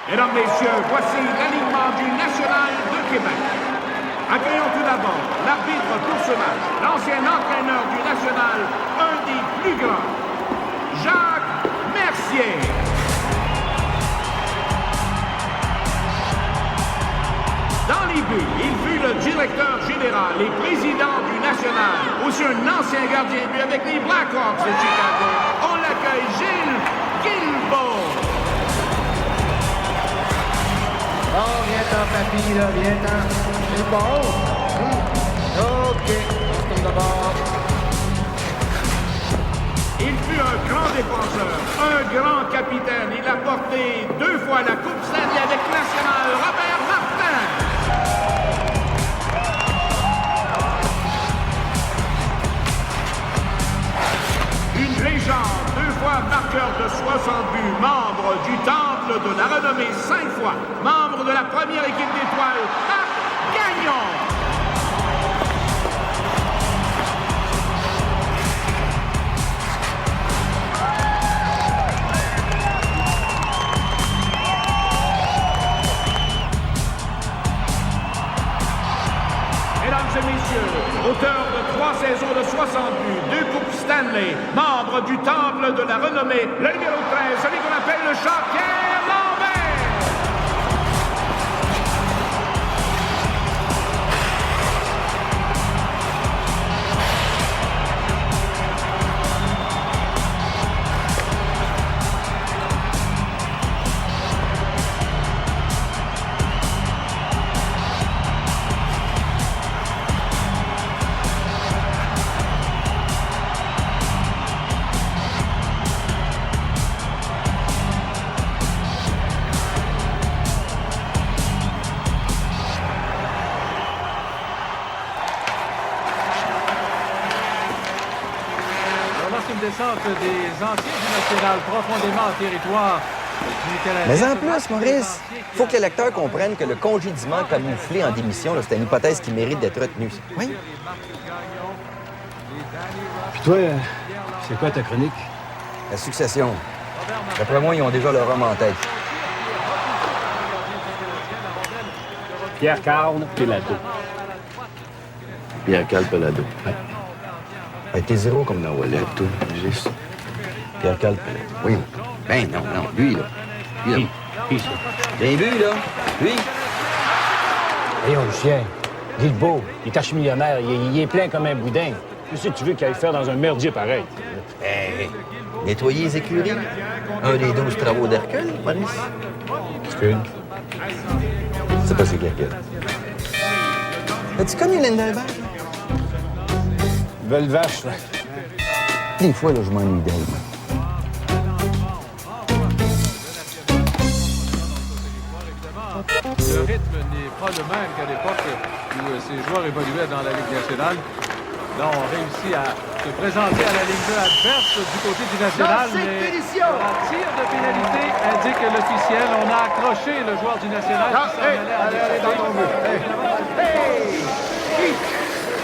Mesdames, Messieurs, voici l'alignement du National de Québec. Accueillons tout d'abord l'arbitre pour ce match, l'ancien entraîneur du National, un des plus grands, Jacques Mercier. Dans les buts, il fut le directeur général et président du National, aussi un ancien gardien de but avec les Blackhawks de Chicago. On l'accueille, Gilles Guilbeault. Oh, viens-t'en, papy, là, viens-t'en. C'est bon. OK, on tourne d'abord. Il fut un grand défenseur, un grand capitaine. Il a porté 2 fois la Coupe Stanley avec National, Robert Martin. Une légende, 2 fois marqueur de 60 buts, membre du Temple de la Renommée 5 fois, membre de la première équipe d'étoiles, Marc Gagnon. Mesdames et messieurs, auteur de 3 saisons de 60 buts, 2 Coupes Stanley, membre du Temple de la Renommée, le numéro 13, celui qu'on appelle le chat, Pierre Lambert. Descente des anciens du National profondément en territoire du Canadien. Mais en plus, Maurice, il faut que les lecteurs comprennent que le congédiement camouflé en démission, c'est une hypothèse qui mérite d'être retenue. Oui. Puis toi, c'est quoi ta chronique? La succession. D'après moi, ils ont déjà leur homme en tête. Pierre-Carl Pelado. Pierre-Carl Pelado. Ouais. T'es zéro comme Non, voilà, tout, juste. Pierre-Carl Pelado. Oui. Ben non, lui, là. Lui, là. Qui ça? T'as vu, là? Lui? Voyons, Lucien. Guilbeault, il est archi-millionnaire. Il est plein comme un boudin. Qu'est-ce que tu veux qu'il aille faire dans un merdier pareil? Hey, nettoyer les écuries? Un des 12 travaux d'Hercule, Maurice? Hercule? C'est pas c'est qui Hercule. As-tu connu Linda Hébert? Belle vache, là. Des fois, là, je m'ennuie d'elle. Le rythme n'est pas le même qu'à l'époque où ces joueurs évoluaient dans la Ligue nationale. Là, on réussit à se présenter à la Ligue 2 adverse du côté du National, mais un tir de pénalité indique l'officiel. On a accroché le joueur du National qui s'en allait Allez, dans ton but.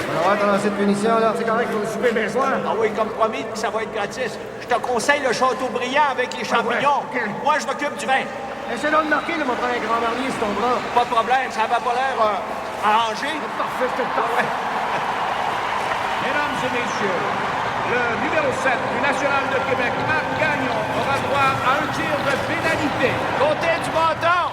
On va pendant cette punition, là, c'est correct pour le souper besoin. Ah oui, comme promis, ça va être gratis. Je te conseille le Châteaubriand avec les champignons. Moi, je m'occupe du vin. Essaie donc de marquer, là, mon frère, un grand marnier sur ton bras. Pas de problème, ça va pas l'air arrangé. Parfait, c'est parfait. Mesdames et messieurs, le numéro 7 du National de Québec, Marc Gagnon, aura droit à un tir de pénalité. Côté du bâton.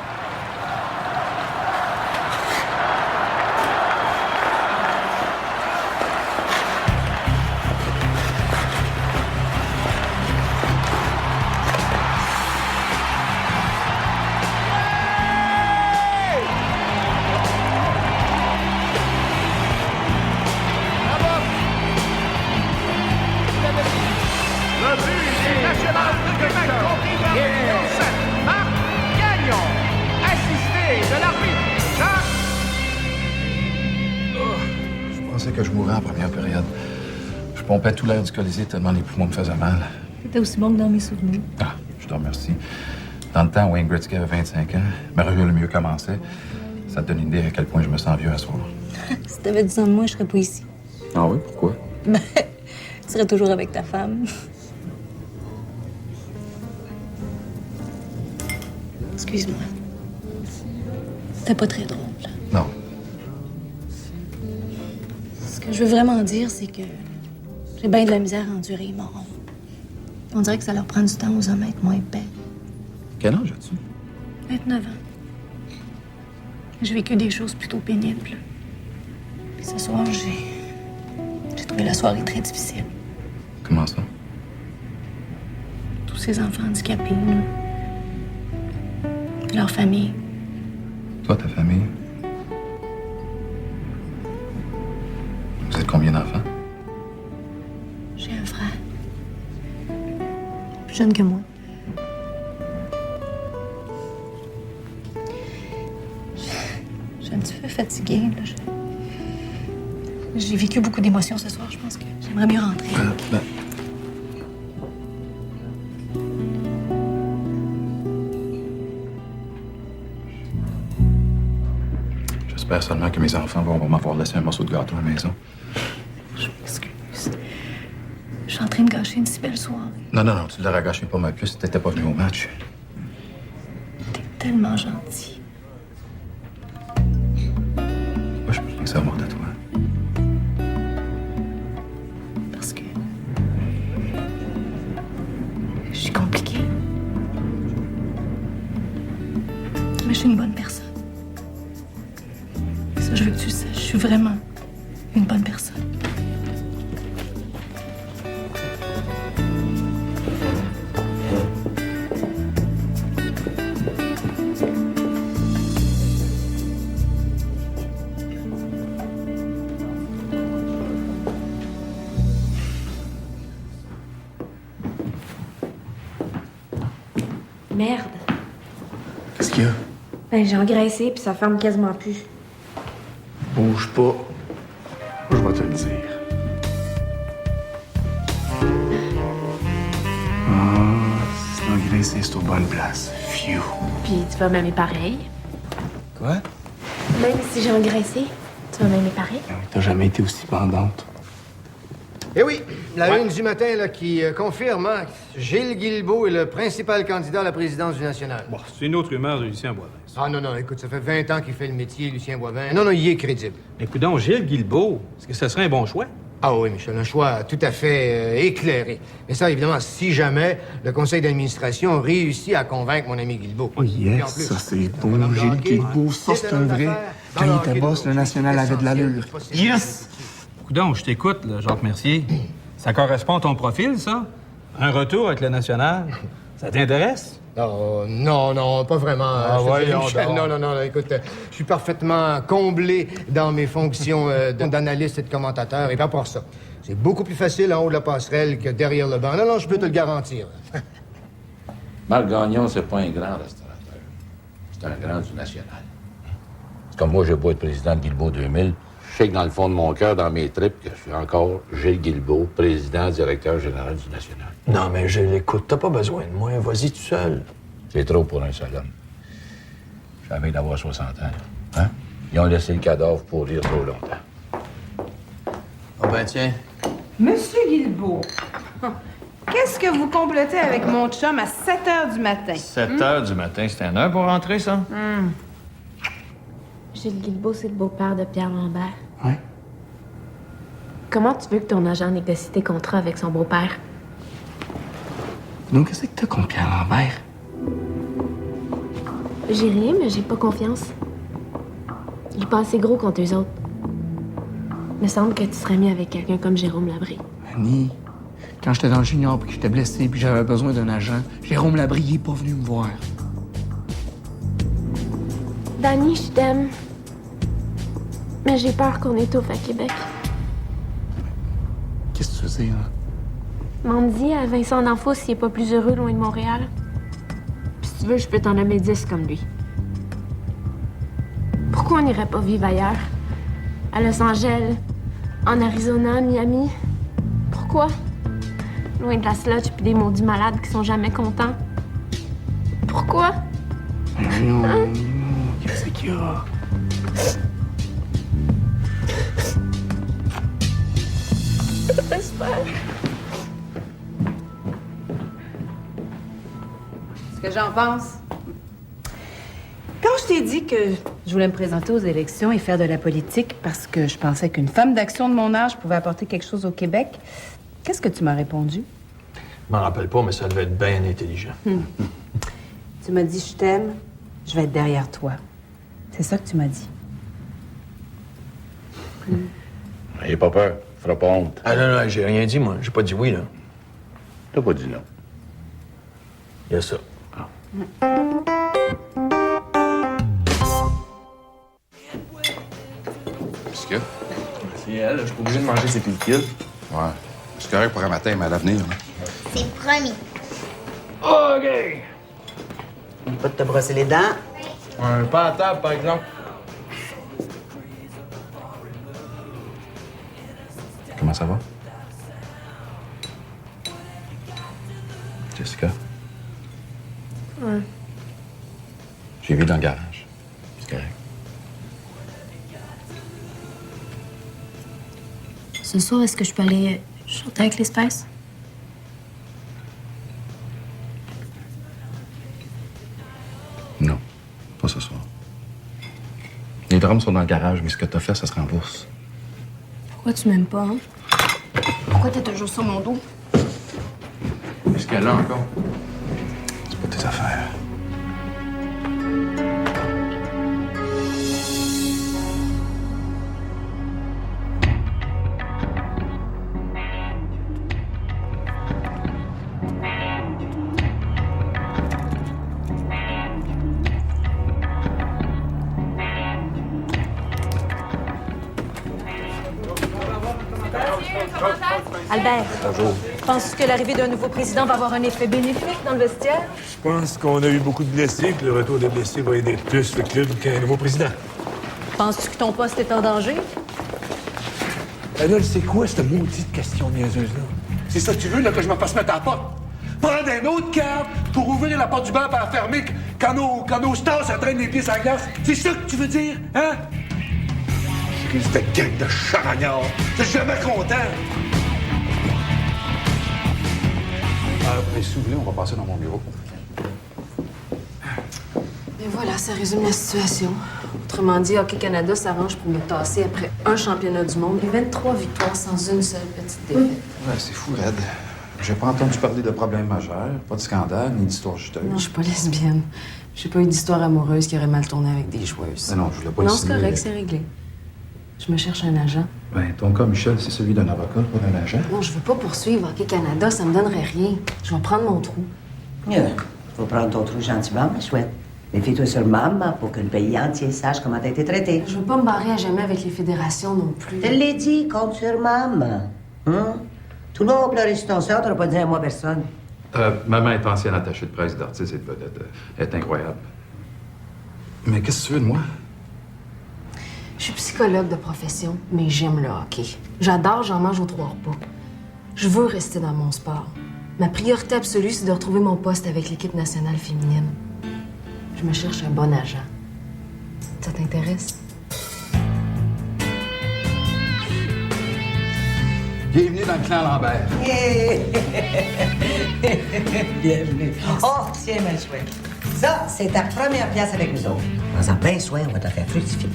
Le but du National de Québec contre le numéro 7, Marc Gagnon, assisté de l'arbitre Jacques. Je pensais que je mourrais en première période. Je pompais tout l'air du Colisée tellement les poumons me faisaient mal. C'était aussi bon que dans mes souvenirs. Ah, je te remercie. Dans le temps, Wayne Gretzky avait 25 ans. Mario Lemieux commençait. Ça te donne une idée à quel point je me sens vieux à ce soir. Si t'avais 10 ans de moins, je serais pas ici. Ah oui? Pourquoi? Ben, tu serais toujours avec ta femme. Excuse-moi. C'était pas très drôle. Non. Ce que je veux vraiment dire, c'est que j'ai bien de la misère à endurer les morons. On dirait que ça leur prend du temps aux hommes à être moins belles. Quel âge as-tu? 29 ans. J'ai vécu des choses plutôt pénibles. Puis ce soir, j'ai trouvé la soirée très difficile. Comment ça? Tous ces enfants handicapés, là. Leur famille. Toi, ta famille? Vous êtes combien d'enfants? J'ai un frère. Plus jeune que moi. Je suis un petit peu fatiguée, là. J'ai vécu beaucoup d'émotions ce soir. Je pense que j'aimerais mieux rentrer. J'espère seulement que mes enfants vont m'avoir laissé un morceau de gâteau à la maison. Je m'excuse. Je suis en train de gâcher une si belle soirée. Non, tu l'aurais gâché pas mal plus si t'étais pas venu au match. T'es tellement gentil. Moi, je peux rien savoir de toi. Parce que je suis compliquée. Mais je suis une bonne personne. Ça, je veux que tu le saches. Je suis vraiment une bonne personne. Merde. Qu'est-ce qu'il y a? Ben, j'ai engraissé, puis ça ferme quasiment plus. Bouge pas. Je vais te le dire. C'est engraissé, c'est aux bonnes places. Phew. Puis tu vas m'aimer pareil. Quoi? Même si j'ai engraissé, tu vas m'aimer pareil. T'as jamais été aussi pendante. Eh oui, la une du matin là, qui confirme, hein, Gilles Guilbeault est le principal candidat à la présidence du National. Bon, c'est une autre rumeur de Lucien Boivin. Ah non, écoute, ça fait 20 ans qu'il fait le métier, Lucien Boivin. Non, il est crédible. Écoute donc, Gilles Guilbeault, est-ce que ce serait un bon choix? Ah oui, Michel, un choix tout à fait éclairé. Mais ça, évidemment, si jamais le conseil d'administration réussit à convaincre mon ami Guilbeault. Oh yes, ça c'est beau. Gilles Guilbeault, ça c'est un vrai. Quand il était boss, le National avait de l'allure. Yes! Coudon, je t'écoute, là, Jacques Mercier. Ça correspond à ton profil, ça? Un retour avec le National? Ça t'intéresse? Non, pas vraiment. voyons Michel, donc. non, écoute, je suis parfaitement comblé dans mes fonctions d'analyste et de commentateur. Et pas pour ça. C'est beaucoup plus facile en haut de la passerelle que derrière le banc. Non, je peux te le garantir. Marc Gagnon, c'est pas un grand restaurateur. C'est un grand du National. C'est comme moi, j'ai beau être président de Guilbeault 2000. Je sais que dans le fond de mon cœur, dans mes tripes, que je suis encore Gilles Guilbeault, président, directeur général du National. Non, mais je l'écoute. T'as pas besoin de moi. Vas-y tout seul. C'est trop pour un seul homme. Je suis à veille d'avoir 60 ans. Hein? Ils ont laissé le cadavre pourrir trop longtemps. Ah ben tiens. Monsieur Guilbeault, qu'est-ce que vous complotez avec mon chum à 7 h du matin? 7 heures du matin, c'était une heure pour rentrer, ça? Gilles Guilbeault, c'est le beau-père de Pierre Lambert. Ouais. Comment tu veux que ton agent négocie tes contrats avec son beau-père? Donc, qu'est-ce que t'as contre Pierre Lambert? J'ai rien, mais j'ai pas confiance. Il est pas assez gros contre eux autres. Me semble que tu serais mis avec quelqu'un comme Jérôme Labrie. Annie, quand j'étais dans le junior puis que j'étais blessé puis j'avais besoin d'un agent, Jérôme Labrie, il est pas venu me voir. Danny, je t'aime. Mais j'ai peur qu'on étouffe à Québec. Qu'est-ce que tu veux dire, là? M'en dis à Vincent D'Anfos s'il est pas plus heureux loin de Montréal. Puis si tu veux, je peux t'en nommer 10 comme lui. Pourquoi on n'irait pas vivre ailleurs? À Los Angeles, en Arizona, Miami? Pourquoi? Loin de la sludge puis des maudits malades qui sont jamais contents. Pourquoi? Non, qu'est-ce qu'il y a? J'espère. Ce que j'en pense, je t'ai dit que je voulais me présenter aux élections et faire de la politique parce que je pensais qu'une femme d'action de mon âge pouvait apporter quelque chose au Québec, qu'est-ce que tu m'as répondu? Je m'en rappelle pas, mais ça devait être bien intelligent. Tu m'as dit « je t'aime, je vais être derrière toi ». C'est ça que tu m'as dit. N'ayez pas peur. Fera pas honte. Ah non, non, j'ai rien dit, moi. J'ai pas dit oui, là. T'as pas dit non. Il y a ça. Qu'est-ce que? C'est elle, je suis pas obligé de manger ses pilules. Ouais. C'est correct pour un matin, mais à l'avenir. Là. C'est promis. OK! Pas de te brosser les dents. Pas à table, par exemple. Comment ça va? Jessica? Ouais. J'ai vu dans le garage. C'est correct. Ce soir, est-ce que je peux aller chanter avec les Spice? Non, pas ce soir. Les drums sont dans le garage, mais ce que t'as fait, ça se rembourse. Pourquoi tu m'aimes pas, hein? Pourquoi t'es toujours sur mon dos? Est-ce qu'elle a encore? C'est pas tes affaires. Albert, Bonjour. penses-tu que l'arrivée d'un nouveau président va avoir un effet bénéfique dans le vestiaire? Je pense qu'on a eu beaucoup de blessés, que le retour des blessés va aider plus le club qu'un nouveau président. Penses-tu que ton poste est en danger? Adol, c'est quoi cette maudite question niaiseuse-là? C'est ça que tu veux, là, que je me fasse mettre à la porte? Prendre un autre câble pour ouvrir la porte du bar et la fermer quand nos stars s'entraînent les pieds sur la glace? C'est ça que tu veux dire, hein? Cette gang de charognards. T'es jamais content. Mais si vous voulez, on va passer dans mon bureau. Et voilà, ça résume la situation. Autrement dit, Hockey Canada s'arrange pour me tasser après un championnat du monde et 23 victoires sans une seule petite défaite. Ouais, c'est fou, Red. J'ai pas entendu parler de problèmes majeurs, pas de scandale, ni d'histoire juteuse. Non, je suis pas lesbienne. J'ai pas eu d'histoire amoureuse qui aurait mal tourné avec des joueuses. Non, je voulais pas Non, le c'est signer. correct, c'est réglé. Je me cherche un agent. Ben, ton cas, Michel, c'est celui d'un avocat, pas d'un agent. Non, je veux pas poursuivre Hockey Canada, ça me donnerait rien. Je vais prendre mon trou. Tu vas prendre ton trou gentiment, mais chouette. Méfie-toi sur maman pour que le pays entier sache comment t'as été traité. Je veux pas me barrer à jamais avec les fédérations non plus. Je l'ai dit, compte sur maman. Tout le monde va pleurer sur ton sort, t'auras pas dit à moi personne. Maman est ancienne attachée de presse d'artiste et de vedette. Elle est incroyable. Mais qu'est-ce que tu veux de moi? Je suis psychologue de profession, mais j'aime le hockey. J'adore, j'en mange aux 3 repas. Je veux rester dans mon sport. Ma priorité absolue, c'est de retrouver mon poste avec l'équipe nationale féminine. Je me cherche un bon agent. Ça t'intéresse? Bienvenue dans le clan Lambert. Bienvenue. Oh, tiens, ma chouette. Ça, c'est ta première pièce avec nous autres. Prends-en bien soin, on va te faire fructifier.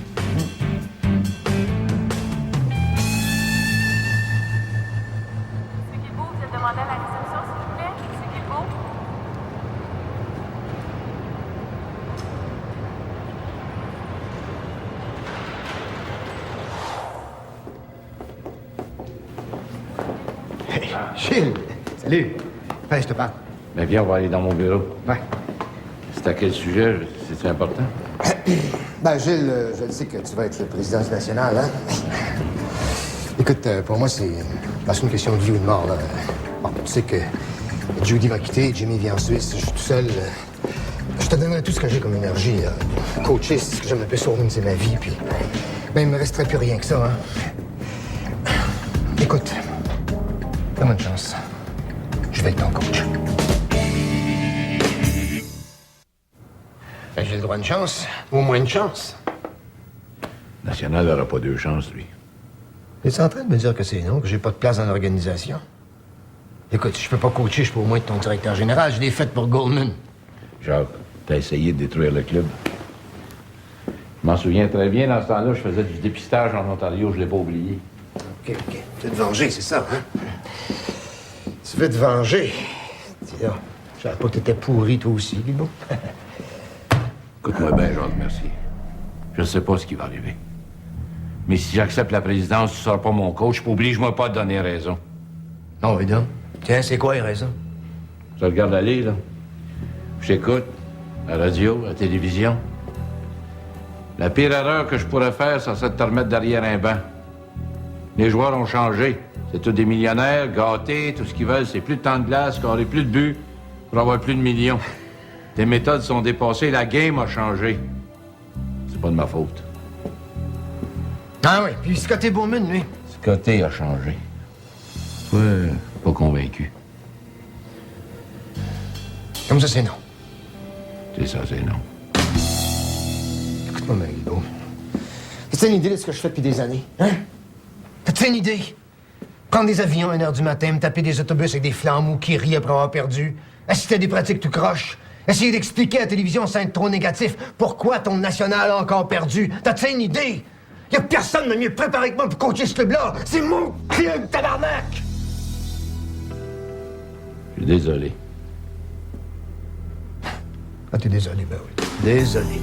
Demandez à la réception, s'il vous plaît. C'est Guilbeault. Hey, Gilles! Salut! Je te parle. Ben viens, on va aller dans mon bureau. Ouais. C'est à quel sujet? C'est important? Ben, Gilles, je le sais que tu vas être le président du national, hein? Écoute, pour moi, c'est une question de vie ou de mort, là. Bon, tu sais que Judy va quitter, Jimmy vient en Suisse, je suis tout seul. Je te donnerai tout ce que j'ai comme énergie, là. Coacher, c'est ce que j'aime le plus organiser ma vie, puis... Ben, il me resterait plus rien que ça, hein? Écoute, donne-moi une chance. Je vais être ton coach. Ben, j'ai le droit à une chance. Au moins une chance. National n'aura pas 2 chances, lui. Es-tu en train de me dire que c'est non, que j'ai pas de place dans l'organisation? Écoute, si je peux pas coacher, je peux au moins être ton directeur général. Je l'ai fait pour Goldman. Jacques, t'as essayé de détruire le club. m'en souviens très bien. Dans ce temps-là, je faisais du dépistage en Ontario. Je l'ai pas oublié. OK. Tu veux te venger, c'est ça, hein? Tu veux te venger? Tiens, je savais pas que t'étais pourri, toi aussi, Guilbeault. Écoute-moi bien, Jacques Mercier. Je sais pas ce qui va arriver. Mais si j'accepte la présidence, tu seras pas mon coach, puis oblige-moi pas à te donner raison. Non, évidemment. Tiens, c'est quoi les raisons? Je te regarde aller, là. Je t'écoute, à la radio, à la télévision. La pire erreur que je pourrais faire, ça serait de te remettre derrière un banc. Les joueurs ont changé. C'est tous des millionnaires, gâtés, tout ce qu'ils veulent, c'est plus de temps de glace, scorer plus de buts pour avoir plus de millions. Tes méthodes sont dépassées, la game a changé. C'est pas de ma faute. Ah oui, puis Scotty Bowman, lui. Scotty a changé. Toi, pas convaincu. Comme ça, c'est non. C'est ça, c'est non. Écoute-moi, Guilbeault. T'as-tu une idée de ce que je fais depuis des années? Hein? T'as-tu une idée? Prendre des avions à 1h du matin, me taper des autobus avec des flambeaux qui rient après avoir perdu, assister à des pratiques tout croche, essayer d'expliquer à la télévision sans être trop négatif pourquoi ton national a encore perdu. T'as-tu une idée? Y a personne de mieux préparé que moi pour coacher ce club-là. C'est mon club, tabarnak! Je suis désolé. Ah, t'es désolé, ben oui. Désolé.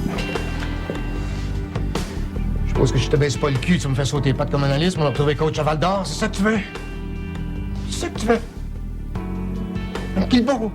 Je suppose que je te baisse pas le cul, tu me fais sauter les pattes comme analyste, on a retrouvé coach à Val d'Or, c'est ça que tu veux? C'est ça que tu veux? Un Guilbeault.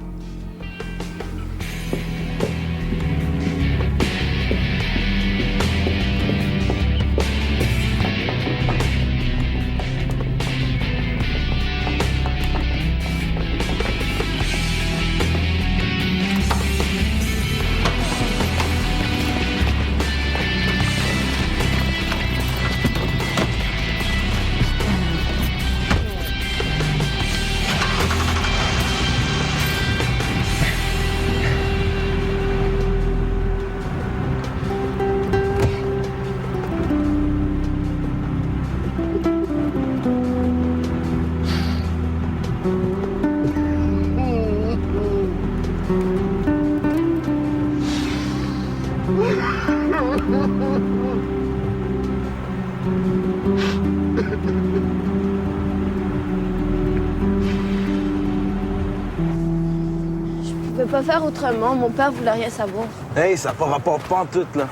Je peux pas faire autrement. Mon père voulait rien savoir. Hey, ça n'a pas rapport pantoute, là.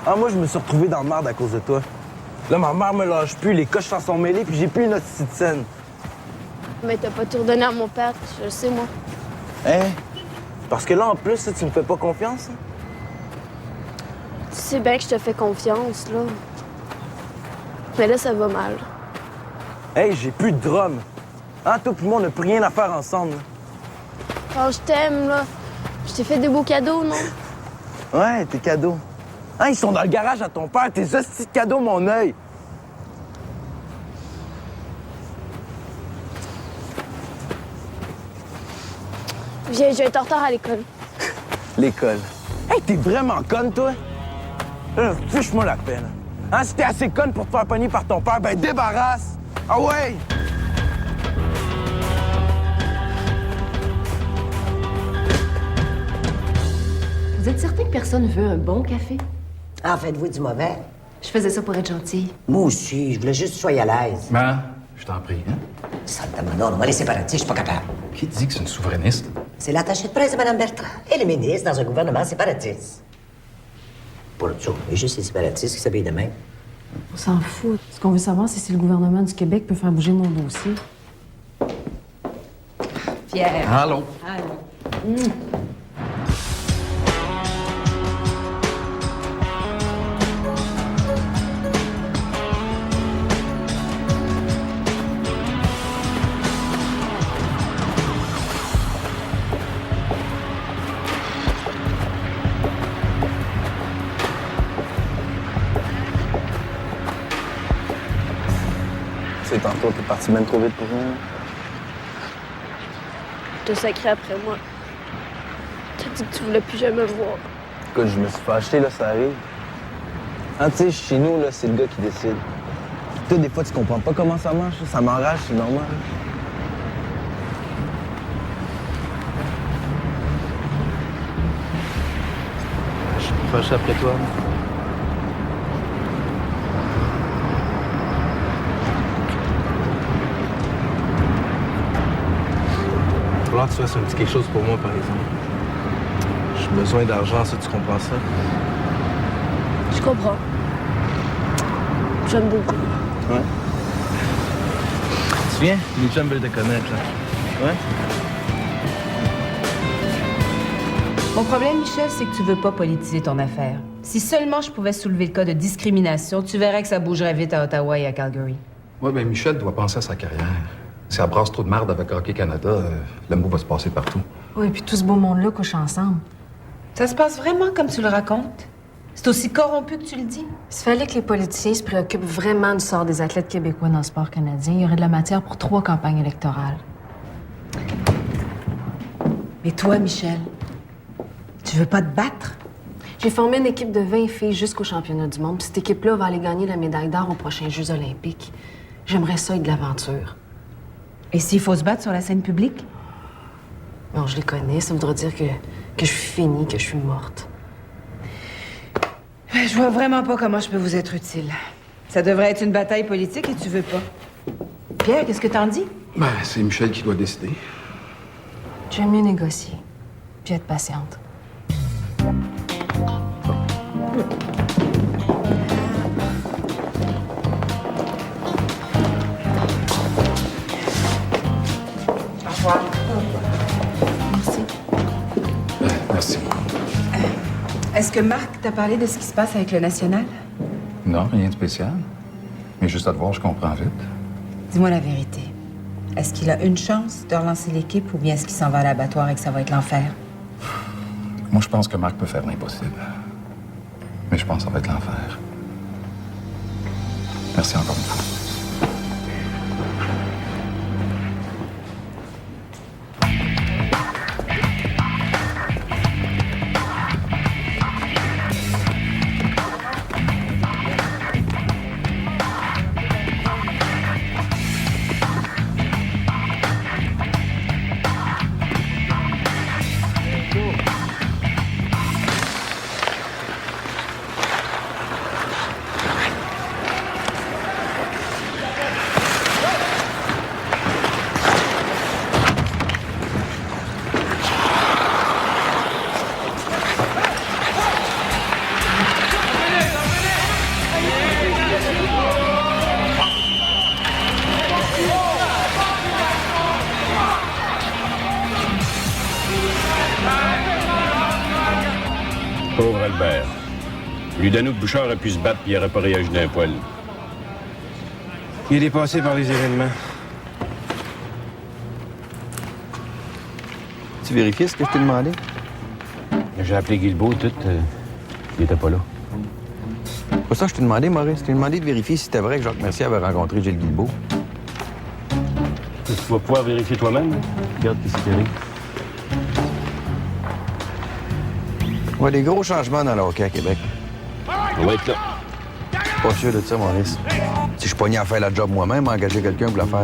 Ah, moi, je me suis retrouvé dans le marde à cause de toi. Là, ma mère me lâche plus, les coches s'en sont mêlés, puis j'ai plus une autre petite scène. Mais t'as pas tout redonné à mon père, je le sais, moi. Hein? Parce que là, en plus, tu me fais pas confiance? Hein? Tu sais bien que je te fais confiance, là. Mais là, ça va mal. Hey, j'ai plus de drum. Hein, toi pis moi, on n'a plus rien à faire ensemble. Quand je t'aime, là, je t'ai fait des beaux cadeaux, non? Ouais, tes cadeaux. Hein, ils sont dans le garage à ton père, tes hosties de cadeaux, mon œil. J'ai été en retard à l'école. L'école. Hey, t'es vraiment conne, toi? Fiche-moi la peine. Hein, si t'es assez conne pour te faire pogner par ton père, ben débarrasse! Ah ouais! Vous êtes certain que personne veut un bon café? En faites-vous du mauvais? Je faisais ça pour être gentille. Moi aussi, je voulais juste que tu sois à l'aise. Ben, je t'en prie, hein? Santa Madonna, moi, les séparatistes, je suis pas capable. Qui dit que c'est une souverainiste? C'est l'attaché de presse de Mme Bertrand et le ministre dans un gouvernement séparatiste. Pour le tout, il y a juste les séparatistes qui s'habillent de même. On s'en fout. Ce qu'on veut savoir, c'est si le gouvernement du Québec peut faire bouger mon dossier. Pierre. Allô? Allô. Tu sais, tantôt, t'es parti même trop vite pour rien. T'as sacré après moi. T'as dit que tu voulais plus jamais me voir. Écoute, je me suis fâché, là, ça arrive. Hein, tu sais, chez nous, là, c'est le gars qui décide. Puis toi, des fois, tu comprends pas comment ça marche. Ça m'enrage, c'est normal. Je suis fâché après toi. falloir que tu fasses un petit quelque chose pour moi, par exemple. J'ai besoin d'argent, ça, tu comprends ça? Je comprends. J'aime beaucoup. Ouais. Tu viens? Les chums veulent te connaître, là. Ouais? Mon problème, Michel, c'est que tu veux pas politiser ton affaire. Si seulement je pouvais soulever le cas de discrimination, tu verrais que ça bougerait vite à Ottawa et à Calgary. Oui, bien, Michel doit penser à sa carrière. Si elle brasse trop de marde avec Hockey Canada, le mot va se passer partout. Oui, puis tout ce beau monde-là couche ensemble. Ça se passe vraiment comme tu le racontes? C'est aussi corrompu que tu le dis? S'il fallait que les politiciens se préoccupent vraiment du sort des athlètes québécois dans le sport canadien, il y aurait de la matière pour 3 campagnes électorales. Mais toi, Michel, tu veux pas te battre? J'ai formé une équipe de 20 filles jusqu'au championnat du monde, puis cette équipe-là va aller gagner la médaille d'or aux prochains Jeux olympiques. J'aimerais ça être de l'aventure. Et s'il faut se battre sur la scène publique? Non, je les connais. Ça voudra dire que je suis finie, que je suis morte. Je vois vraiment pas comment je peux vous être utile. Ça devrait être une bataille politique et tu veux pas. Pierre, qu'est-ce que t'en dis? Ben, c'est Michel qui doit décider. J'aime mieux négocier, puis être patiente. Au revoir. Merci. Merci. Est-ce que Marc t'a parlé de ce qui se passe avec le National? Non, rien de spécial. Mais juste à te voir, je comprends vite. Dis-moi la vérité. Est-ce qu'il a une chance de relancer l'équipe ou bien est-ce qu'il s'en va à l'abattoir et que ça va être l'enfer? Moi, je pense que Marc peut faire l'impossible. Mais je pense que ça va être l'enfer. Merci encore une fois. Pauvre Albert. Ludanouk Bouchard a pu se battre puis il n'aurait pas réagi d'un poil. Il est dépassé par les événements. Tu vérifies ce que je t'ai demandé? J'ai appelé Guilbeault, tout. Il était pas là. C'est pas ça que je t'ai demandé, Maurice. Je t'ai demandé de vérifier si c'était vrai que Jacques Mercier avait rencontré Gilles Guilbeault. Tu vas pouvoir vérifier toi-même. Regarde qui c'est terrible. Il y a des gros changements dans le hockey à Québec. On va être là. Pas sûr de ça, Maurice. Si je suis pogné à faire la job moi-même, engager quelqu'un pour la faire.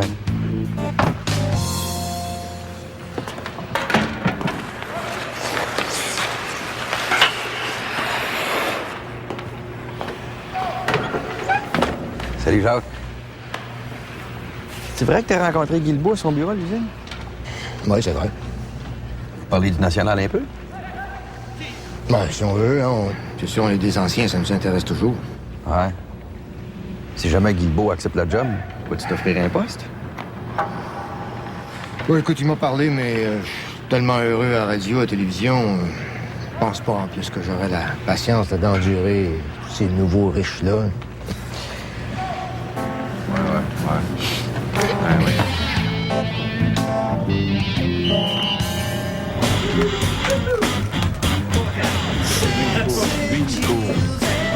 Salut, Jacques. C'est vrai que t'as rencontré Guilbeault à son bureau à l'usine? Oui, c'est vrai. Vous parlez du national un peu? Ben, si on veut, hein, c'est sûr, on est des anciens, ça nous intéresse toujours. Ouais. Si jamais Guilbeault accepte la job, vas-tu t'offrir un poste? Oui, écoute, il m'a parlé, mais je suis tellement heureux à la radio, à la télévision. Je pense pas, en plus, que j'aurais la patience d'endurer ces nouveaux riches-là.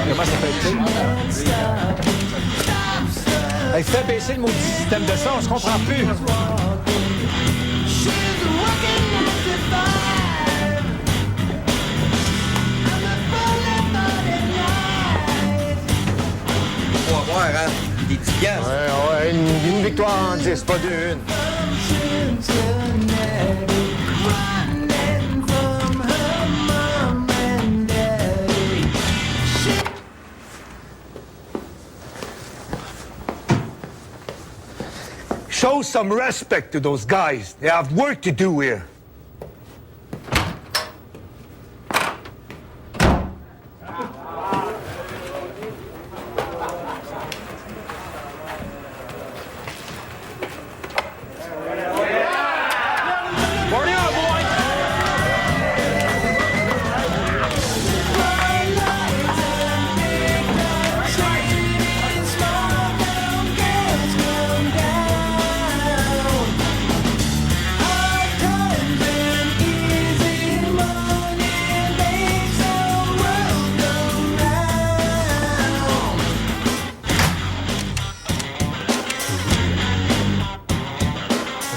Comment ça fait? Hey, fais baisser le maudit système de son, on se comprend plus. Faut avoir, hein? Des petits piastres. Ouais, une victoire en 10, pas 2-1. Show some respect to those guys. They have work to do here.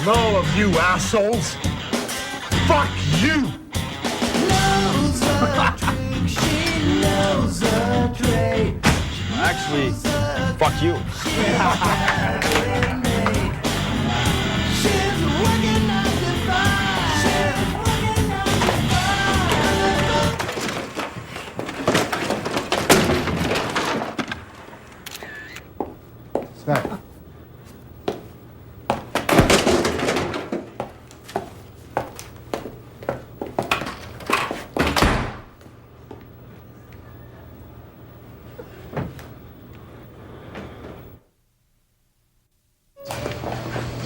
And all of you assholes, fuck you! Actually, fuck you. Sven.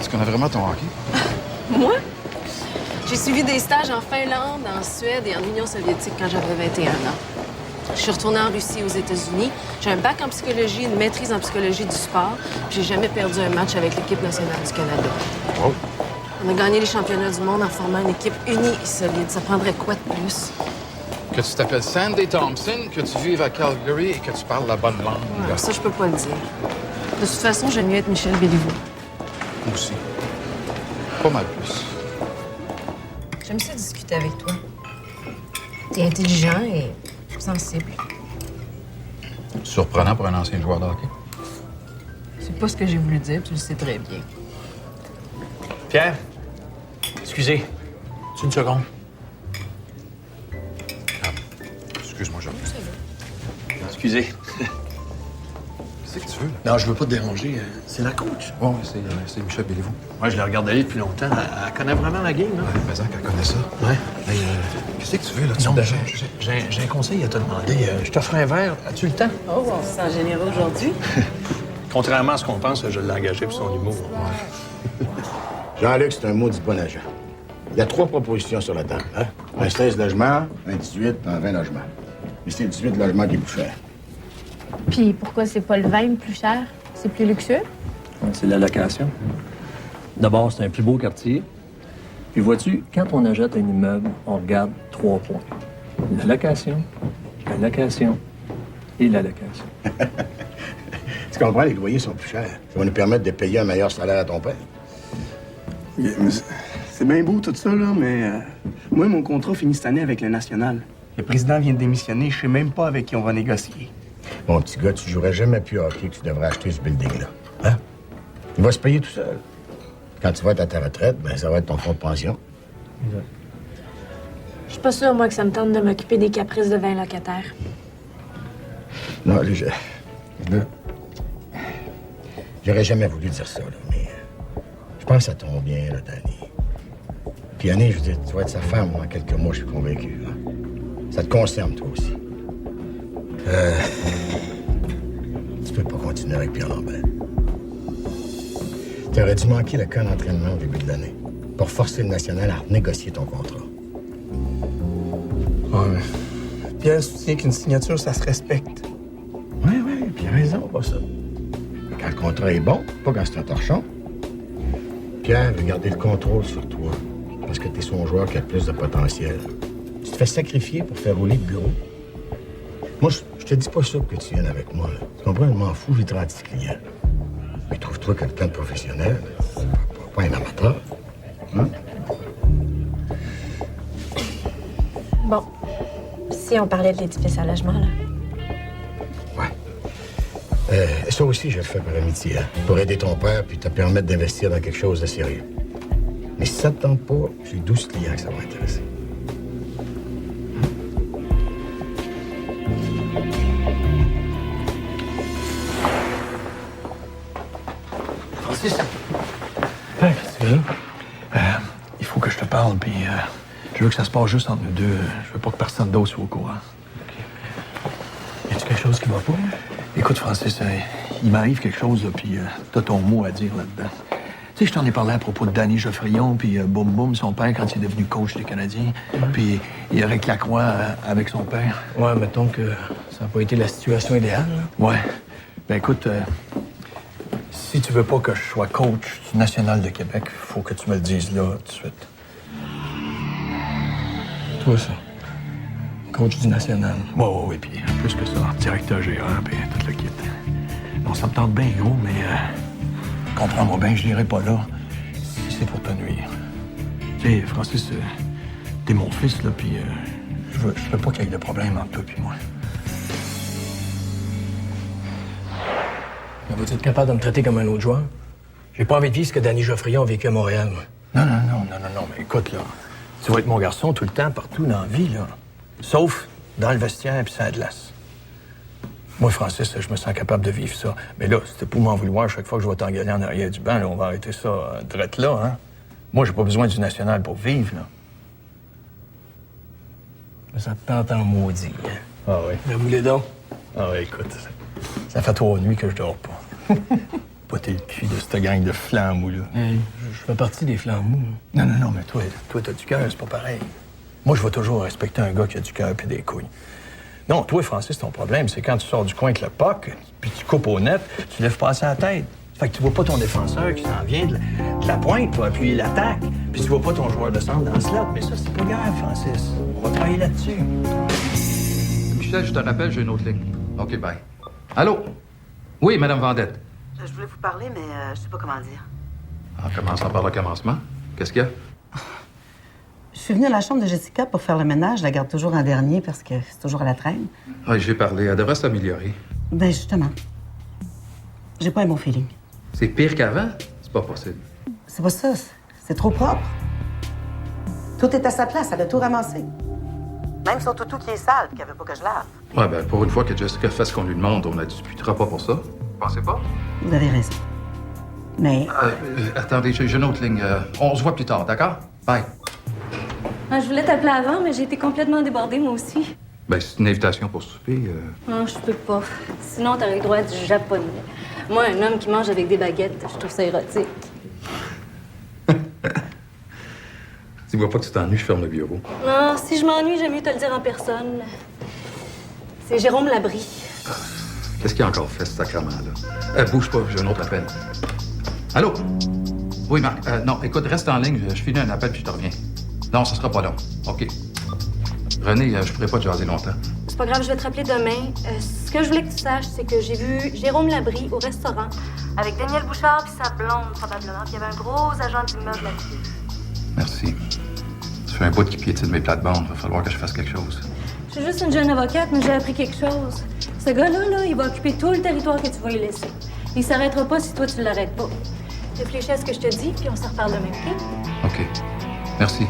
Tu connais vraiment ton hockey? Moi? J'ai suivi des stages en Finlande, en Suède et en Union soviétique quand j'avais 21 ans. Je suis retournée en Russie, aux États-Unis. J'ai un bac en psychologie, une maîtrise en psychologie du sport. J'ai jamais perdu un match avec l'équipe nationale du Canada. Oh. On a gagné les championnats du monde en formant une équipe unie et solide. Ça prendrait quoi de plus? Que tu t'appelles Sandy Thompson, que tu vives à Calgary et que tu parles la bonne langue. Ouais, ça, je peux pas le dire. De toute façon, j'aime mieux être Michel Béliveau. Moi aussi. Pas mal plus. J'aime ça discuter avec toi. T'es intelligent et sensible. Surprenant pour un ancien joueur de hockey. C'est pas ce que j'ai voulu dire, tu le sais très bien. Pierre, excusez, c'est une seconde. Excuse-moi, je Excusez. Qu'est-ce que tu veux? Non, je veux pas te déranger. C'est la coach. Oui, c'est Michel Béliveau. Moi, je l'ai regardée aller depuis longtemps. Elle connaît vraiment la game, là. Ouais, mais qu'elle connaît ça. Ouais. Hey, qu'est-ce que tu veux, là? Non, j'ai un conseil à te demander. Je t'offre un verre. As-tu le temps? Oh, on se sent généreux aujourd'hui. Contrairement à ce qu'on pense, je l'ai engagé pour son humour. Jean-Luc, c'est un maudit bon agent. Il y a 3 propositions sur la table. Hein? Un 16 logements, un 18, un 20 logements. Mais c'est le 18 logements qui est plus cher. Puis pourquoi c'est pas le 20 plus cher? C'est plus luxueux? C'est la location. D'abord, c'est un plus beau quartier. Puis vois-tu, quand on achète un immeuble, on regarde 3 points. La location et la location. Tu comprends, les loyers sont plus chers. Ça va nous permettre de payer un meilleur salaire à ton père. Yeah, mais c'est bien beau tout ça, là, mais moi, mon contrat finit cette année avec le National. Le président vient de démissionner, je sais même pas avec qui on va négocier. Mon petit gars, tu jouerais jamais plus au hockey que tu devrais acheter ce building-là. Hein? Il va se payer tout seul. Quand tu vas être à ta retraite, ben ça va être ton fonds de pension. Je suis pas sûre, moi, que ça me tente de m'occuper des caprices de 20 locataires. Non, là, j'aurais jamais voulu dire ça, là, mais je pense que ça tombe bien, là, Danny. Puis Annie, je veux dire, tu vas être sa femme dans quelques mois, je suis convaincu. Hein? Ça te concerne, toi aussi. Tu peux pas continuer avec Pierre Lambert. Tu aurais dû manquer le camp d'entraînement au début de l'année pour forcer le National à négocier ton contrat. Ouais. Pierre soutient qu'une signature, ça se respecte. Oui, puis il a raison, pas ça. Quand le contrat est bon, pas quand c'est un torchon. Pierre veut garder le contrôle sur toi parce que t'es son joueur qui a le plus de potentiel. Tu te fais sacrifier pour faire rouler le bureau. Moi, je te dis pas ça pour que tu viennes avec moi. Là. Tu comprends? Je m'en fous, j'ai 36 clients. Mais trouve-toi quelqu'un de professionnel, pas un amateur. Hein? Bon, si on parlait de l'édifice à logement, là. Ça aussi, je le fais par amitié, hein, pour aider ton père puis te permettre d'investir dans quelque chose de sérieux. Mais si ça te tente pas, j'ai 12 clients que ça va intéresser. Francis, Oui? Il faut que je te parle, puis je veux que ça se passe juste entre nous deux. Je veux pas que personne d'autre soit au courant. Y a-tu quelque chose qui va pas? Écoute, Francis, il m'arrive quelque chose, là, puis t'as ton mot à dire là-dedans. Tu sais, je t'en ai parlé à propos de Danny Geoffrion, puis Boum Boum, son père, quand il est devenu coach des Canadiens. Puis Eric Lacroix avec son père. Ouais, mettons que ça n'a pas été la situation idéale. Là. Ouais. Ben écoute, si tu veux pas que je sois coach du National de Québec, faut que tu me le dises là, tout de suite. Toi, ça. Coach du National. Oui, puis plus que ça, directeur gérant, puis tout le kit. Non, ça me tente bien gros, mais comprends-moi bien, je n'irai pas là si c'est pour te nuire. Tu sais, Francis, t'es mon fils, là, puis je veux pas qu'il y ait de problème entre toi et moi. Vas-tu être capable de me traiter comme un autre joueur? J'ai pas envie de vivre ce que Danny Geoffrion a vécu à Montréal, moi. Non, mais écoute, là, tu vas être mon garçon tout le temps, partout dans la vie, là. Sauf dans le vestiaire puis ça a de glace. Moi, Francis, je me sens capable de vivre ça. Mais là, c'était pour m'en vouloir chaque fois que je vais t'engueuler en arrière du banc, là, on va arrêter ça drette là, hein? Moi, j'ai pas besoin du National pour vivre, là. Mais ça te tente en maudit, hein? Ah oui. Le boulet donc. Ah oui, écoute, ça fait 3 nuits que je dors pas. Pas tes le cul de cette gang de flambous, là. Hey, je fais partie des flambous. Non, mais toi, t'as du cœur, c'est pas pareil. Moi, je vais toujours respecter un gars qui a du cœur puis des couilles. Non, toi, Francis, ton problème, c'est quand tu sors du coin avec le puck, puis tu coupes au net, tu lèves pas assez la tête. Fait que tu vois pas ton défenseur qui s'en vient de la pointe pour appuyer l'attaque, puis tu vois pas ton joueur de centre dans le slot. Mais ça, c'est pas grave, Francis. On va travailler là-dessus. Michel, je te rappelle, j'ai une autre ligne. OK, bye. Allô? Oui, Madame Vendette. Je voulais vous parler, mais je sais pas comment dire. En commençant par le commencement, qu'est-ce qu'il y a? Je suis venue à la chambre de Jessica pour faire le ménage. Je la garde toujours en dernier parce que c'est toujours à la traîne. Oui, j'ai parlé. Elle devrait s'améliorer. Ben justement. J'ai pas un bon feeling. C'est pire qu'avant? C'est pas possible. C'est pas ça. C'est trop propre. Tout est à sa place. Elle a tout ramassé. Même son toutou qui est sale, qu'elle veut pas que je lave. Ouais, ben pour une fois que Jessica fait ce qu'on lui demande, on la disputera pas pour ça. Vous pensez pas? Vous avez raison. Mais... attendez, j'ai une autre ligne. On se voit plus tard, d'accord? Bye. Ah, je voulais t'appeler avant, mais j'ai été complètement débordée, moi aussi. Ben, c'est une invitation pour souper. Non, je peux pas. Sinon, t'aurais le droit à du japonais. Moi, un homme qui mange avec des baguettes, je trouve ça érotique. Tu vois pas que tu t'ennuies, je ferme le bureau. Non, si je m'ennuie, j'aime mieux te le dire en personne. C'est Jérôme Labrie. Qu'est-ce qu'il a encore fait, ce sacrement-là? Bouge pas, j'ai un autre appel. Allô? Oui, Marc. Non, écoute, reste en ligne. Je finis un appel puis je te reviens. Non, ça sera pas long. OK. René, je pourrais pas te jaser longtemps. C'est pas grave, je vais te rappeler demain. Ce que je voulais que tu saches, c'est que j'ai vu Jérôme Labrie au restaurant avec Daniel Bouchard puis sa blonde, probablement. Puis il y avait un gros agent d'immeuble là-dessus. Merci. Tu fais un bout qui piétine mes plates-bandes. Il va falloir que je fasse quelque chose. Je suis juste une jeune avocate, mais j'ai appris quelque chose. Ce gars-là, là, il va occuper tout le territoire que tu vas lui laisser. Il s'arrêtera pas si toi, tu l'arrêtes pas. Réfléchis à ce que je te dis, puis on s'en reparle demain, OK? OK. Merci.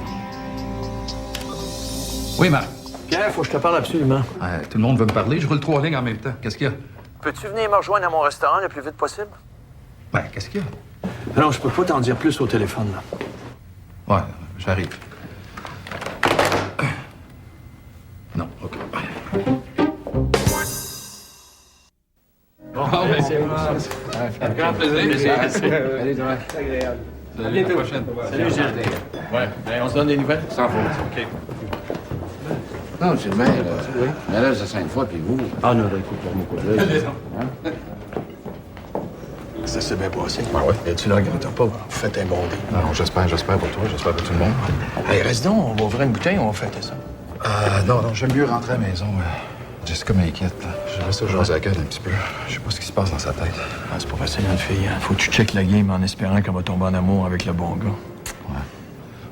Oui, Marc. Pierre, faut que je te parle absolument. Tout le monde veut me parler. Je roule 3 lignes en même temps. Qu'est-ce qu'il y a? Peux-tu venir me rejoindre à mon restaurant le plus vite possible? Ben, qu'est-ce qu'il y a? Non, je peux pas t'en dire plus au téléphone, là. Ouais, j'arrive. Non, OK. Bon, c'est un grand plaisir. Allez, demain. C'est agréable. À bientôt. Salut, Gilles. Ouais, ben, on se donne des nouvelles? Sans faute. OK. Non, c'est le maire. Mais là, c'est 5 fois, puis vous. Ah non, écoute, pour mon côté. Ça s'est bien passé. Ben ouais. Et tu ne regrettes pas, vous faites un bon dé. Non, j'espère pour toi, j'espère pour tout le monde. Allez, reste donc, on va ouvrir une bouteille, on va fêter ça. Non, j'aime mieux rentrer à la maison. Jessica m'inquiète, là. Je reste jaser avec elle un petit peu. Je sais pas ce qui se passe dans sa tête. Ah, c'est pas facile, une fille. Hein. Faut que tu checkes la game en espérant qu'elle va tomber en amour avec le bon gars. Ouais.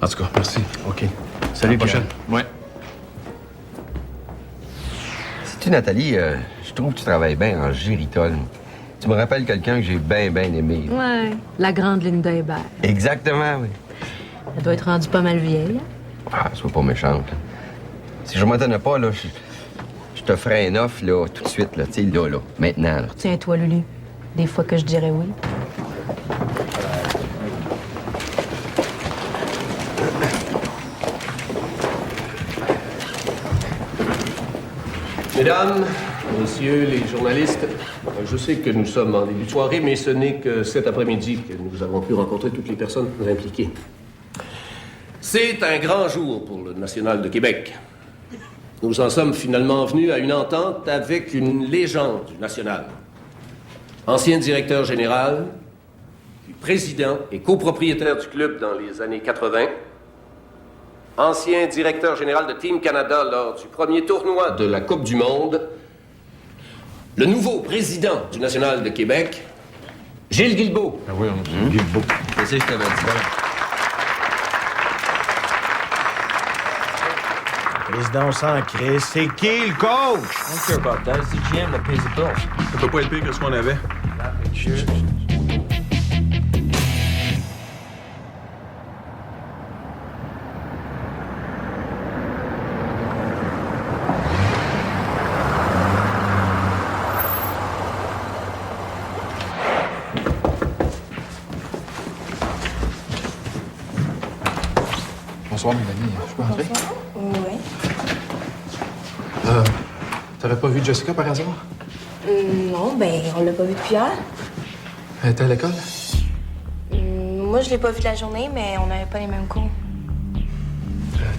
En tout cas, merci. OK. Salut, à la prochaine. Ouais. Sais-tu, Nathalie, je trouve que tu travailles bien en géritol. Tu me rappelles quelqu'un que j'ai bien aimé. Ouais, la grande Linda Hébert. Exactement, oui. Elle doit être rendue pas mal vieille. Ah, sois pas méchante. Là. Si je m'en tenais pas, là, je te ferais un offre, là, tout de suite, là, tu sais, là, maintenant, là. Tiens-toi, Lulu. Des fois que je dirais oui. Mesdames, messieurs les journalistes, je sais que nous sommes en début de soirée, mais ce n'est que cet après-midi que nous avons pu rencontrer toutes les personnes impliquées. C'est un grand jour pour le National de Québec. Nous en sommes finalement venus à une entente avec une légende du National. Ancien directeur général, puis président et copropriétaire du club dans les années 80, ancien directeur général de Team Canada lors du premier tournoi de la Coupe du Monde, le nouveau président du National de Québec, Gilles Guilbeault. Ah oui, on Guilbeault. C'est ça que je t'avais dit. Président sans Chris, c'est qui le coach? I don't care about that. It's the GM that pays the bills. Ça peut pas être pire que ce qu'on avait. Bonsoir, Mélanie. Je peux entrer? Oui. T'avais pas vu Jessica par hasard? Non, ben, on l'a pas vu depuis hier. Elle était à l'école? Moi, je l'ai pas vu de la journée, mais on n'avait pas les mêmes cours.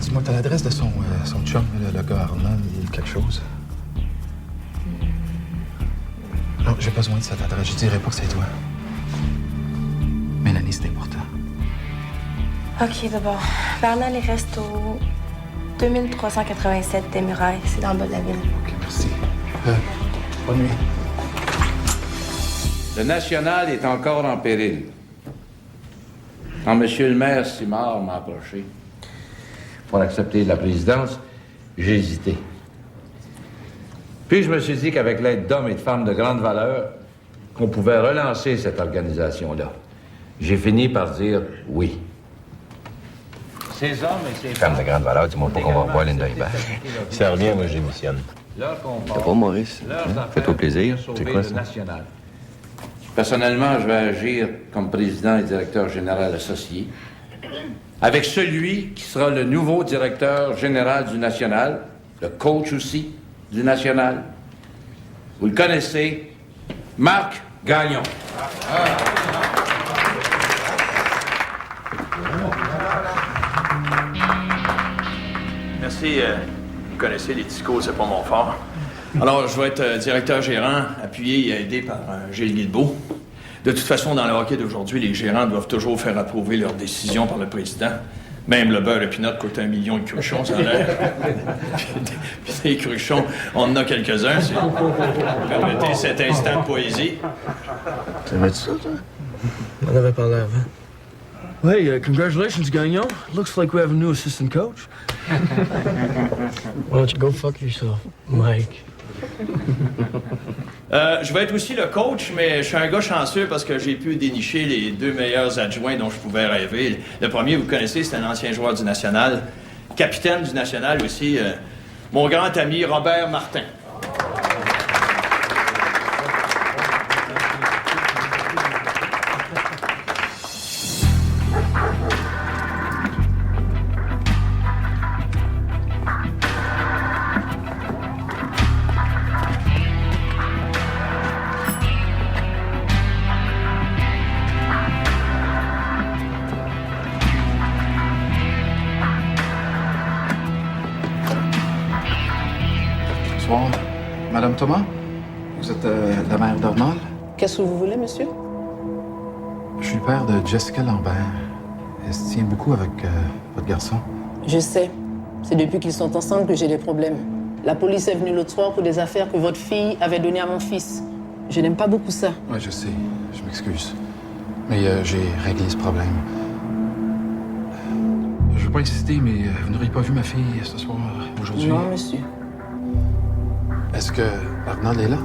Dis-moi, t'as l'adresse de son chum, le gars Armand, quelque chose? Non, j'ai pas besoin de cette adresse. Je dirais pas que c'est toi. Mélanie, c'est important. OK, d'abord. Bernal, il reste au 2387 des Murailles. C'est dans le bas de la ville. OK, merci. Bonne nuit. Le National est encore en péril. Quand M. le maire Simard m'a approché pour accepter la présidence, j'ai hésité. Puis je me suis dit qu'avec l'aide d'hommes et de femmes de grande valeur, qu'on pouvait relancer cette organisation-là. J'ai fini par dire oui. Ces hommes et ces Femme de grande valeur, dis-moi pas qu'on va revoir Linda Hébert. Si ça revient, moi, je démissionne. T'as pas, Maurice? Fais-toi plaisir. C'est quoi ça? Personnellement, je vais agir comme président et directeur général associé, avec celui qui sera le nouveau directeur général du National, le coach aussi du National. Vous le connaissez, Marc Gagnon. Merci. Vous connaissez, les discours, c'est pas mon fort. Alors, je vais être directeur gérant, appuyé et aidé par Gilles Guilbeault. De toute façon, dans le hockey d'aujourd'hui, les gérants doivent toujours faire approuver leurs décisions par le président. Même le beurre et pinot coûte 1 million de cruchons, ça a l'air. Puis des cruchons, on en a quelques-uns, si vous permettez cet instant de poésie. Savais-tu ça, toi? On avait parlé avant. Hey, congratulations, Gagnon. Looks like we have a new assistant coach. Why don't you go fuck yourself, Mike? Je vais être aussi le coach, mais je suis un gars chanceux parce que j'ai pu dénicher les 2 meilleurs adjoints dont je pouvais rêver. Le premier, vous connaissez, c'est un ancien joueur du National, capitaine du National aussi, mon grand ami Robert Martin. Bonsoir. Madame Thomas, vous êtes la mère d'Arnold? Qu'est-ce que vous voulez, monsieur? Je suis le père de Jessica Lambert. Elle se tient beaucoup avec votre garçon. Je sais. C'est depuis qu'ils sont ensemble que j'ai des problèmes. La police est venue l'autre soir pour des affaires que votre fille avait données à mon fils. Je n'aime pas beaucoup ça. Oui, je sais. Je m'excuse. Mais j'ai réglé ce problème. Je veux pas insister, mais vous n'auriez pas vu ma fille ce soir, aujourd'hui? Non, monsieur. Est-ce que Arnold est là?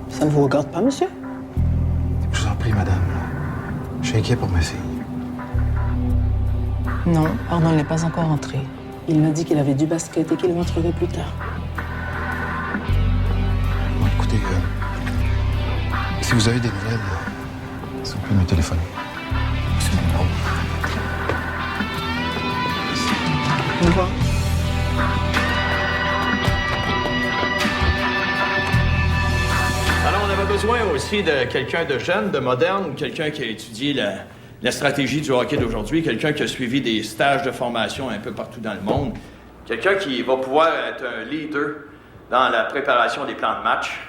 Ça ne vous regarde pas, monsieur? Je vous en prie, madame. Je suis inquiet pour ma fille. Non, Arnold n'est pas encore entré. Il m'a dit qu'il avait du basket et qu'il rentrerait plus tard. Bon, écoutez, si vous avez des nouvelles, s'il vous plaît, me téléphoner. C'est mon numéro. Au revoir. besoin aussi de quelqu'un de jeune, de moderne, quelqu'un qui a étudié la stratégie du hockey d'aujourd'hui, quelqu'un qui a suivi des stages de formation un peu partout dans le monde, quelqu'un qui va pouvoir être un leader dans la préparation des plans de match.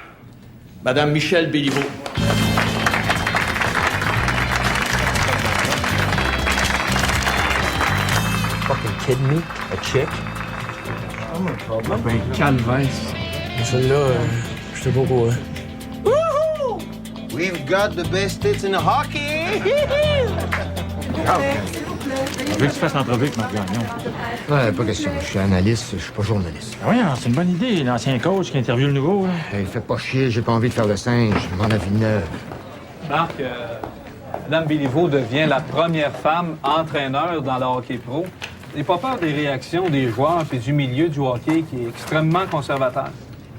Madame Michèle Béliveau. Fucking kidding me? A chick? Ah ben, calvaire. Celle-là, je sais pas quoi. Woohoo! We've got the best tits in hockey! Je veux que tu fasses l'entrevue avec Marc Gagnon. Ouais, pas question. Je suis analyste, je suis pas journaliste. Ah oui, c'est une bonne idée, l'ancien coach qui interviewe le nouveau. Là. Hey, fais pas chier, j'ai pas envie de faire le singe. Je m'en ai Villeneuve. Marc, Mme Béliveau devient la première femme entraîneur dans le hockey pro. N'aie pas peur des réactions des joueurs et du milieu du hockey qui est extrêmement conservateur.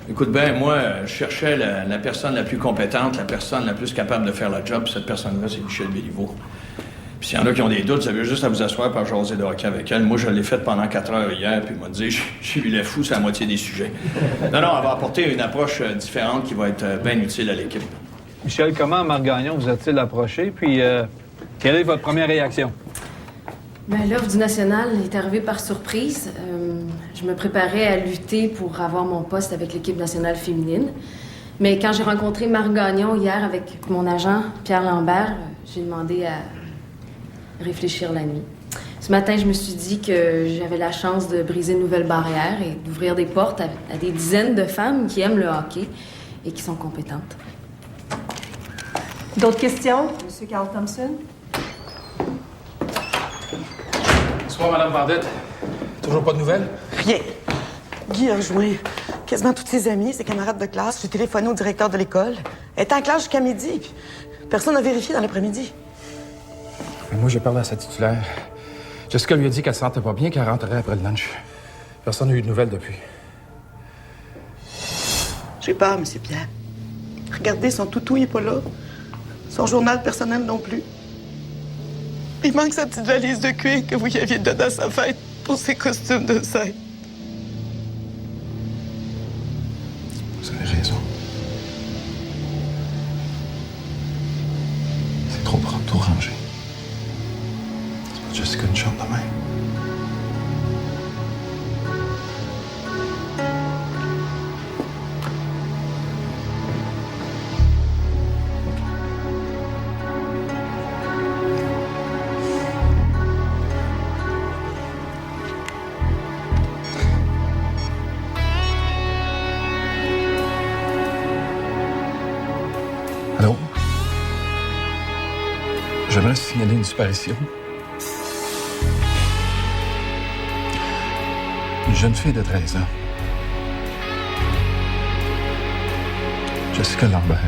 Écoute bien, moi, je cherchais la personne la plus compétente, la personne la plus capable de faire le job. Cette personne-là, c'est Michèle Béliveau. Puis s'il y en a qui ont des doutes, vous avez juste à vous asseoir par jaser de hockey avec elle. Moi, je l'ai faite pendant 4 heures hier, puis il m'a dit, j'ai vu les fous, c'est la moitié des sujets. Non, elle va apporter une approche différente qui va être bien utile à l'équipe. Michel, comment Marc Gagnon vous a-t-il approché? Puis, quelle est votre première réaction? Bien, l'offre du National est arrivée par surprise. Je me préparais à lutter pour avoir mon poste avec l'équipe nationale féminine. Mais quand j'ai rencontré Marc Gagnon hier avec mon agent, Pierre Lambert, j'ai demandé à réfléchir la nuit. Ce matin, je me suis dit que j'avais la chance de briser une nouvelle barrière et d'ouvrir des portes à des dizaines de femmes qui aiment le hockey et qui sont compétentes. D'autres questions? Monsieur Carl Thompson? Bonsoir, Madame Vendette. Toujours pas de nouvelles? Rien. Guy a rejoint quasiment tous ses amis, ses camarades de classe. J'ai téléphoné au directeur de l'école. Elle était en classe jusqu'à midi, puis personne n'a vérifié dans l'après-midi. Moi, j'ai parlé à sa titulaire. Jessica lui a dit qu'elle se sentait pas bien, qu'elle rentrerait après le lunch. Personne n'a eu de nouvelles depuis. J'ai peur, M. Pierre. Regardez, son toutou, il est pas là. Son journal personnel non plus. Il manque sa petite valise de cuir que vous y aviez donnée à sa fête pour ses costumes de scène. Vous avez raison. C'est trop propre, tout rangé. C'est pas Jessica une chambre de même. Allô? J'aimerais signaler une disparition. Une jeune fille de 13 ans. Jessica Lambert.